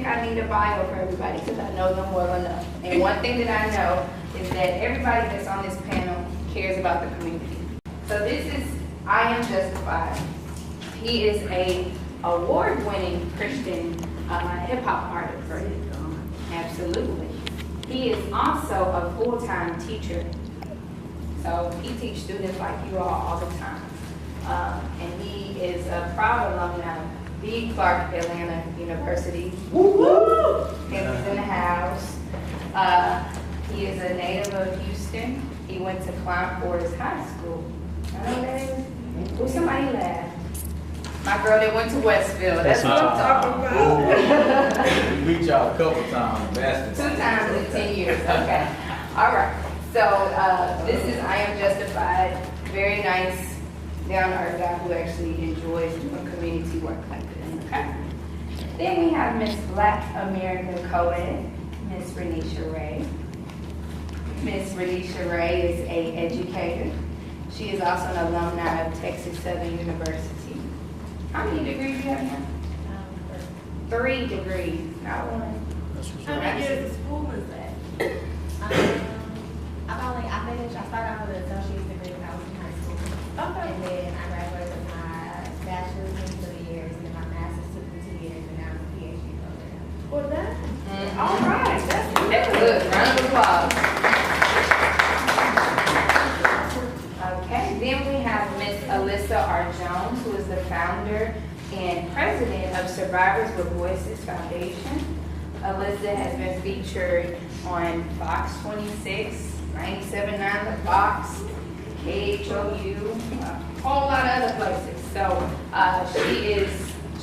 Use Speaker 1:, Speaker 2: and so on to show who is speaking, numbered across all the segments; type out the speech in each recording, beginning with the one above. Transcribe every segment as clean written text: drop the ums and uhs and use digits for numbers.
Speaker 1: I need a bio for everybody because I know them well enough. And one thing that I know is that everybody that's on this panel cares about the community. So this is I Am Justified. He is a award-winning Christian hip hop artist. Absolutely. He is also a full-time teacher. So he teaches students like you all the time. And he is a proud alumni of the Clark Atlanta University. Woo! He's in the house. He is a native of Houston. He went to Climb Forest High School. I know that is. Ooh, somebody laughed. My girl that went to Westfield. That's what I'm talking about.
Speaker 2: We beat y'all a couple times. Basketball.
Speaker 1: 2 times in 10 years. Okay. All right. So this is I Am Justified. Very nice, down-to-earth guy who actually enjoys doing community work like this. Okay. Then we have Miss Black America Co-Ed, Miss Renisha Ray. Miss Renisha Ray is an educator. She is also an alumni of Texas Southern University. How many degrees do you have now? 3 degrees, not 1.
Speaker 3: How many years of school is that? I finished, I started out with an associate's degree when I was in high school.
Speaker 1: Okay.
Speaker 3: And then I graduated with my bachelor's in 3 years, and then my master's took me 2 years, and now I'm a PhD program.
Speaker 1: Well done. All right, that's good. Round of applause. Okay, then we have Miss Alyssa R. Jones, who is the founder and president of Survivors with Voices Foundation. Alyssa has been featured on Fox 26, 97.9 The Fox, KHOU, a whole lot of other places. So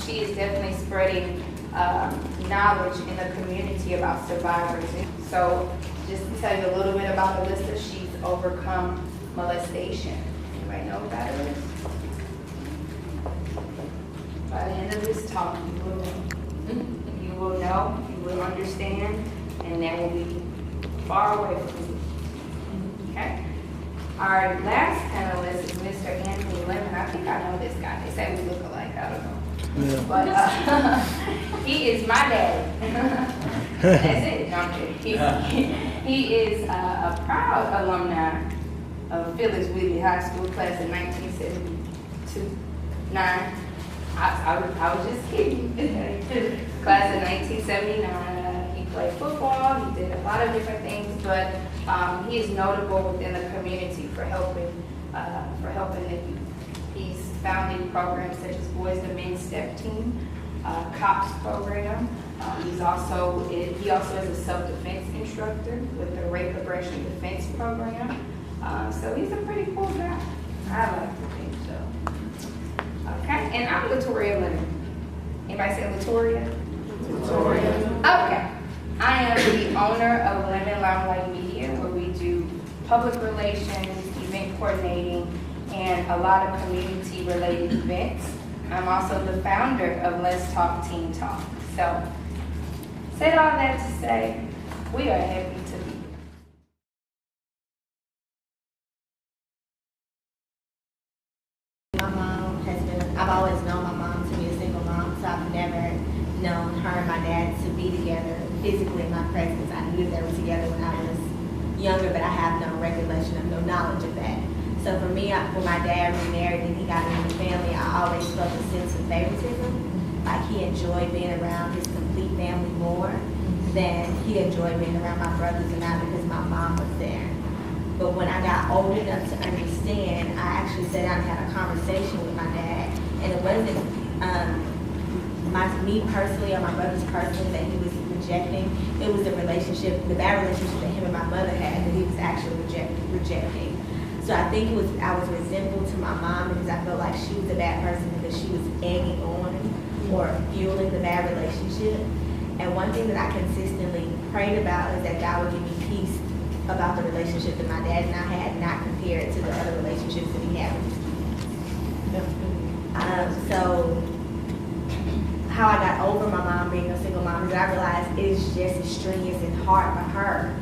Speaker 1: she is definitely spreading knowledge in the community about survivors. So just to tell you a little bit about Alyssa, she's overcome molestation. Anybody know what that is? By the end of this talk, you will know, you will understand, and that will be far away from you. Okay? Our last panelist is Mr. Anthony Lemon. I think I know this guy. They say we look alike. I don't know.
Speaker 4: Yeah.
Speaker 1: But he is my dad. That's it. No, I'm kidding. He is a proud alumni of Phyllis Wheatley High School, class in 1972. I was just kidding. Class in 1979. He played football. He did a lot of different things, but he is notable within the community for helping the youth. He's founded programs such as Boys to Men Step Team, COPS program. He also is a self-defense instructor with the Rape Aggression Defense program. So he's a pretty cool guy. I like to think so. Okay, and I'm Latoria Leonard. Anybody say Latoria? Latoria. Okay. I am the owner of Lemon Limelight Media, where we do public relations, event coordinating, and a lot of community-related events. I'm also the founder of Let's Talk Teen Talk. So, said all that to say, we are happy to be here.
Speaker 3: My mom has been, I've always known my mom to be a single mom, so I've never known her and my dad to be together physically in my presence. I knew they were together when I was younger, but I have no recollection of no knowledge of that. So for me, when my dad remarried and he got into the family, I always felt a sense of favoritism. Like he enjoyed being around his complete family more than he enjoyed being around my brothers and I because my mom was there. But when I got old enough to understand, I actually sat down and had a conversation with my dad. And it wasn't me personally or my brothers personally that he was rejecting. It was the relationship, the bad relationship that him and my mother had that he was actually rejecting. So I think I was resentful to my mom because I felt like she was a bad person because she was egging on or fueling the bad relationship. And one thing that I consistently prayed about is that God would give me peace about the relationship that my dad and I had, not compare it to the other relationships that he had with his kids. So how I got over my mom being a single mom is that I realized it is just as strenuous and hard for her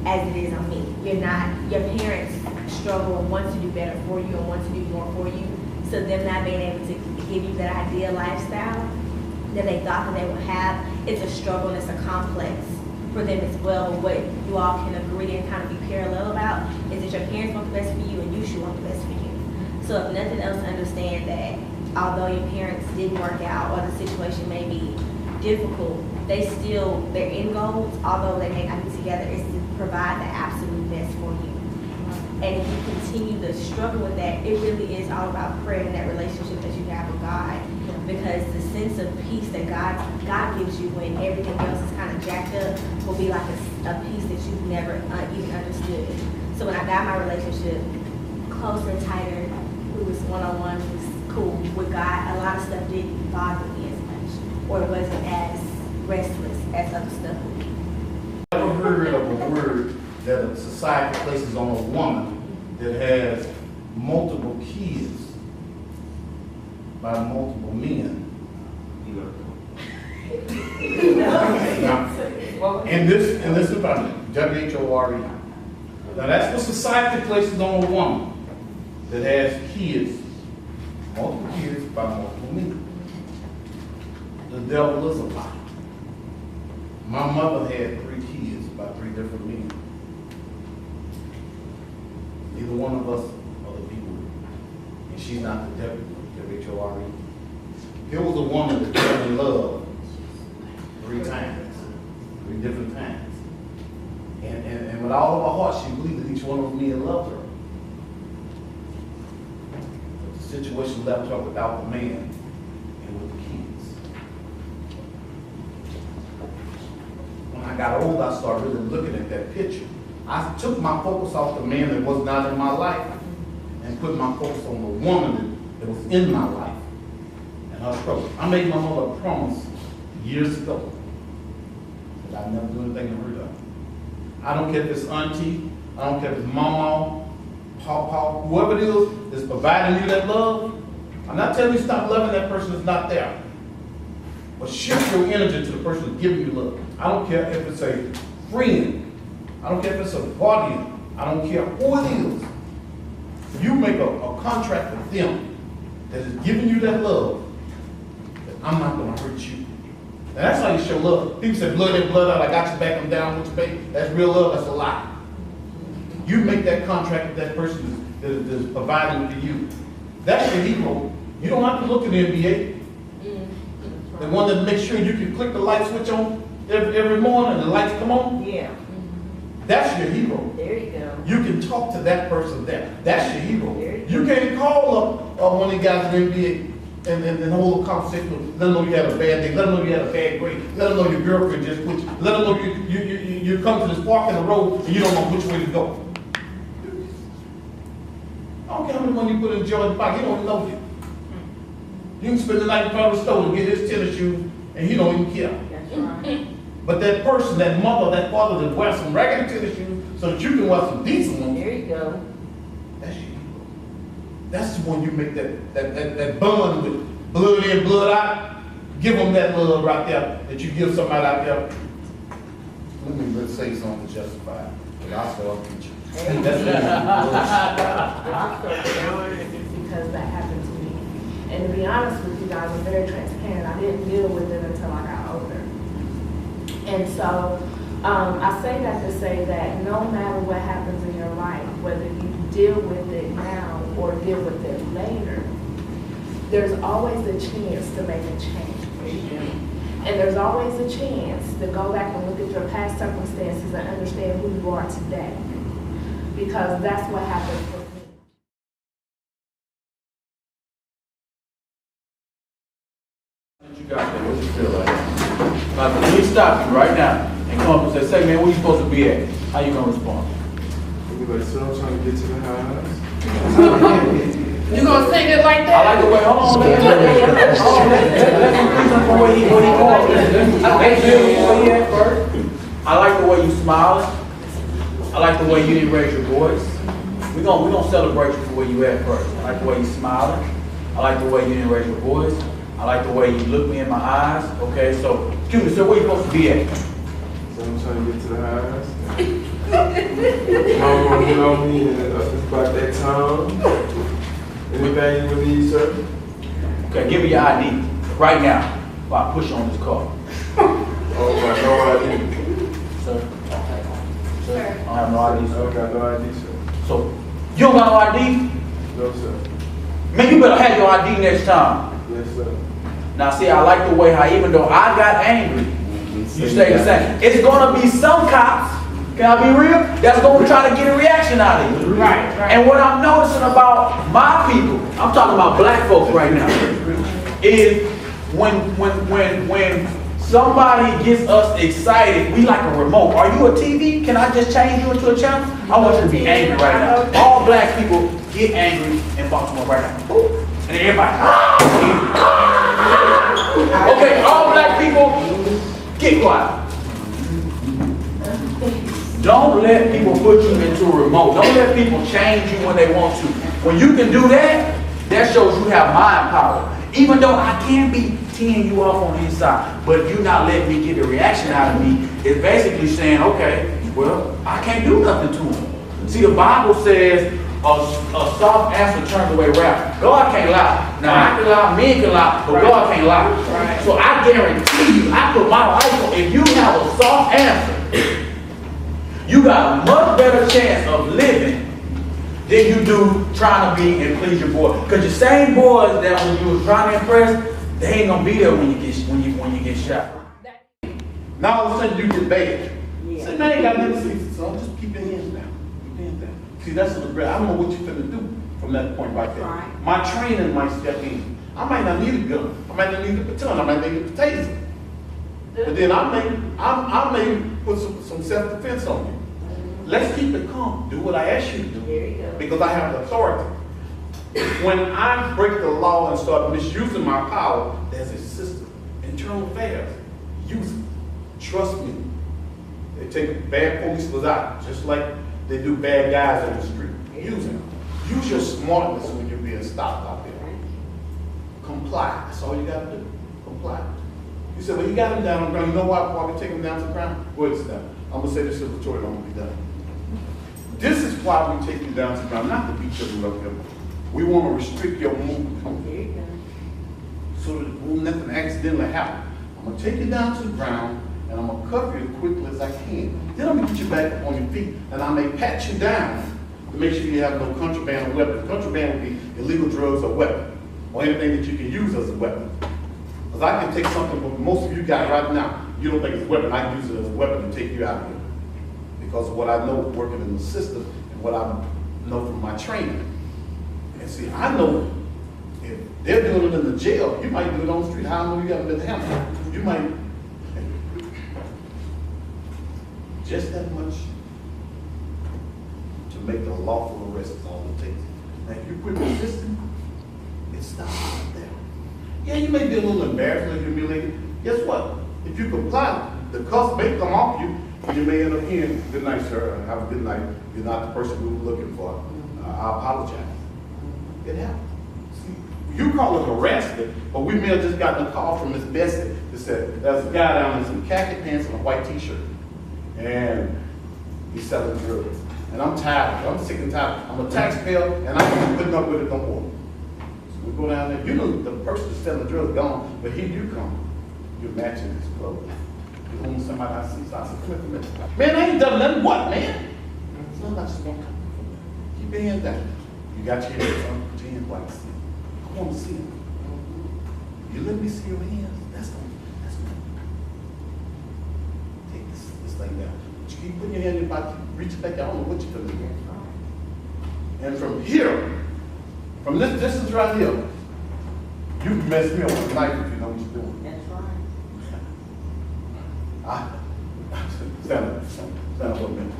Speaker 3: as it is on me. Your parents struggle and want to do better for you and want to do more for you. So them not being able to give you that ideal lifestyle that they thought that they would have, it's a struggle and it's a complex for them as well. But what you all can agree and kind of be parallel about is that your parents want the best for you and you should want the best for you. So if nothing else, understand that although your parents didn't work out or the situation may be difficult, their end goals, although they may not be together, is to provide the absolute best for you. And if you continue to struggle with that, it really is all about prayer and that relationship that you have with God. Because the sense of peace that God gives you when everything else is kind of jacked up will be like a peace that you've never even understood. So when I got my relationship closer and tighter, we was one-on-one, it was cool with God, a lot of stuff didn't bother me as much, or it wasn't as restless as other stuff would be.
Speaker 4: Ever heard of a word that a society places on a woman that has multiple kids by multiple men? In this environment, W-H-O-R-E. Now that's what society places on a woman that has kids, multiple kids by multiple men. The devil is a lie. My mother had 3 kids by 3 different men. Neither one of us are the people, and she's not the devil, W-H-O-R-E. Here was a woman that fell in love 3 times, 3 different times. And with all of her heart, she believed that each one of those men loved her. But the situation left her without the man and with the kids. When I got older, I started really looking at that picture. I took my focus off the man that was not in my life and put my focus on the woman that was in my life and her struggle. I made my mother a promise years ago that I'd never do anything to hurt her. I don't care if it's auntie, I don't care if it's mama, papa, whoever it is that's providing you that love. I'm not telling you stop loving that person that's not there. But shift your energy to the person that's giving you love. I don't care if it's a friend. I don't care if it's a guardian. I don't care who it is. You make a contract with them that is giving you that love, that I'm not going to hurt you. And that's how you show love. People say blood in, blood out, I got your back, I'm down with you, baby. That's real love, that's a lie. You make that contract with that person that is providing for you. That's your hero. You don't have to look at the NBA. The one that makes sure you can click the light switch on every morning and the lights come on.
Speaker 3: Yeah.
Speaker 4: That's your hero.
Speaker 3: There you go.
Speaker 4: You can talk to that person there. That's your hero.
Speaker 3: There you
Speaker 4: You can't call up one of the guys in the NBA and hold a conversation with them. Let them know you had a bad day. Let them know you had a bad grade. Let them know your girlfriend just quit you. Let them know you come to this park in the road and you don't know which way to go. I don't care how much money you put in Jordan's pocket. He don't know you. You can spend the night in front of the store and get his tennis shoes and he don't even care.
Speaker 3: That's right.
Speaker 4: But that person, that mother, that father that wears some raggedy tennis shoes so that you can wear some decent ones,
Speaker 3: There you go.
Speaker 4: that's your hero. That's the one you make that bond with, blood in, blood out. Give them that love right there that you give somebody out there. Let's say something to justify it. But I'll start with you. That's
Speaker 5: because that happened to me. And to be honest with you guys, I was very transparent. I didn't deal with it until I got older. And so I say that to say that no matter what happens in your life, whether you deal with it now or deal with it later, there's always a chance to make a change for you. And there's always a chance to go back and look at your past circumstances and understand who you are today. Because that's what happened for me.
Speaker 2: You got there, what you feel like? Now, let me stop you right now and come up and say, man, where you supposed to be at? How you gonna respond?
Speaker 6: Everybody, so I'm trying to get to the house.
Speaker 1: You gonna sing it like
Speaker 2: I
Speaker 1: that?
Speaker 2: like the way, hold on, let's increase from where he going. Let's build where he at first. I like the way you smiling. I like the way you didn't raise your voice. We're gonna celebrate you for where you at first. I like the way you smiling. I like the way you didn't raise your voice. I like the way you look me in my eyes. Okay, so, excuse me, so where you supposed to be at?
Speaker 6: So I'm trying to get to the house. Mom gonna get on me and it's about that time. Anything you would need, sir?
Speaker 2: Okay, give me your ID right now. if I push on this car.
Speaker 6: Oh, my, no ID.
Speaker 2: Sir?
Speaker 1: Sir.
Speaker 2: I don't have no ID,
Speaker 6: I
Speaker 2: sir.
Speaker 6: got no ID, sir.
Speaker 2: So, you don't got no ID?
Speaker 6: No, sir.
Speaker 2: Man, you better have your ID next time.
Speaker 6: Yes, sir.
Speaker 2: Now, see, I like the way how even though I got angry, you stay the same. It's gonna be some cops, can I be real? That's gonna try to get a reaction out of you.
Speaker 5: Right, right.
Speaker 2: And what I'm noticing about my people, I'm talking about black folks right now, is when somebody gets us excited, we like a remote. Are you a TV? Can I just change you into a channel? I want you to be angry right now. All black people get angry in Baltimore right now. And everybody, okay, all black people, get quiet. Don't let people put you into a remote. Don't let people change you when they want to. When you can do that, that shows you have mind power. Even though I can be teeing you up on the inside, but you not letting me get a reaction out of me, it's basically saying, okay, well, I can't do nothing to him. See, the Bible says a soft answer turns away wrath. God can't lie. Now, I can lie, men can lie, but God can't lie.
Speaker 5: Right.
Speaker 2: So I guarantee you, I put my life on, if you have a soft answer, you got a much better chance of living than you do trying to be and please your boy. Because your same boys that when you was trying to impress, they ain't gonna be there when you get shot.
Speaker 4: Now all of a sudden you get bad. Say, man, I ain't got nothing to say, so just keep your hands down. Keep your hands down. See, that's the regret. I don't know what you're gonna do from that point right there.
Speaker 3: Right.
Speaker 4: My training might step in. I might not need a gun. I might not need a baton. I might need a taser. But then I may put some self-defense on you. Let's keep it calm. Do what I ask you to do.
Speaker 3: There you go.
Speaker 4: Because I have the authority. When I break the law and start misusing my power, there's a system. Internal affairs. Use it. Trust me. They take bad police out, just like they do bad guys on the street. Use it. Use your smartness when you're being stopped out there. Comply. That's all you gotta do. Comply. You said, well, you got him down on the ground. You know why we take him down to the ground? Go ahead, sit down. I'm gonna say this to the Victoria, and I'm gonna be done. This is why we take you down to the ground, not to beat you up here. We want to restrict your movement. So that nothing accidentally happen. I'm gonna take you down to the ground and I'm gonna cover you as quickly as I can. Then I'm gonna get you back up on your feet and I may pat you down to make sure you have no contraband or weapon. Contraband would be illegal drugs or weapon, or anything that you can use as a weapon. Because I can take something that most of you got right now, you don't think it's a weapon, I can use it as a weapon to take you out of here. Because of what I know working in the system and what I know from my training. And see, I know if they're doing it in the jail, you might do it on the street. How I know you haven't been handled? You might, just that much to make a lawful arrest is all it takes. Now, if you quit resisting, it stops right there. Yeah, you may be a little embarrassed or humiliated. Guess what? If you comply, the cuffs may come off you, and you may end up hearing, good night, sir, have a good night. You're not the person we were looking for. I apologize. It happens. See, you call it harassment, but we may have just gotten a call from Miss Bessie that said, there's a guy down in some khaki pants and a white t-shirt, and he's selling drugs. And I'm tired, I'm sick and tired. I'm a taxpayer, and I'm putting up with it no more. So we go down there, you know the person that's selling drugs gone, but here you come. You're matching his clothes. You're on somebody I see, so I said, come here. Man, I ain't done nothing, what, man? So I'm not just gonna come. Keep your hand down. You got your hands on, put your hands like this. I want to see them. You let me see your hands, that's good. Take this thing down. But you keep putting your hand in your pocket, reach it back, I don't know what you're gonna do. And from here, from this distance right here, you can mess me up with a knife if you know what you're doing.
Speaker 3: That's right.
Speaker 4: Stand up a minute.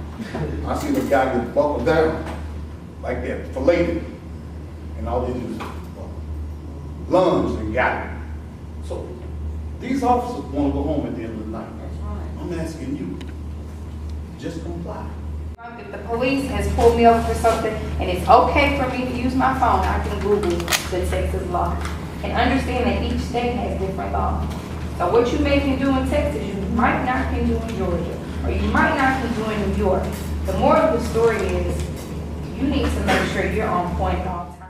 Speaker 4: I seen a guy get buckled down like that, filleted, and all they do is lunge and got it. So these officers want to go home at the end of the night.
Speaker 3: That's right.
Speaker 4: I'm asking you, just comply.
Speaker 1: If the police has pulled me over for something and it's okay for me to use my phone, I can Google the Texas law and understand that each state has different laws. So what you may can do in Texas, you might not can do in Georgia, or you might not can do in New York. The moral of the story is you need to make sure you're on point at all times.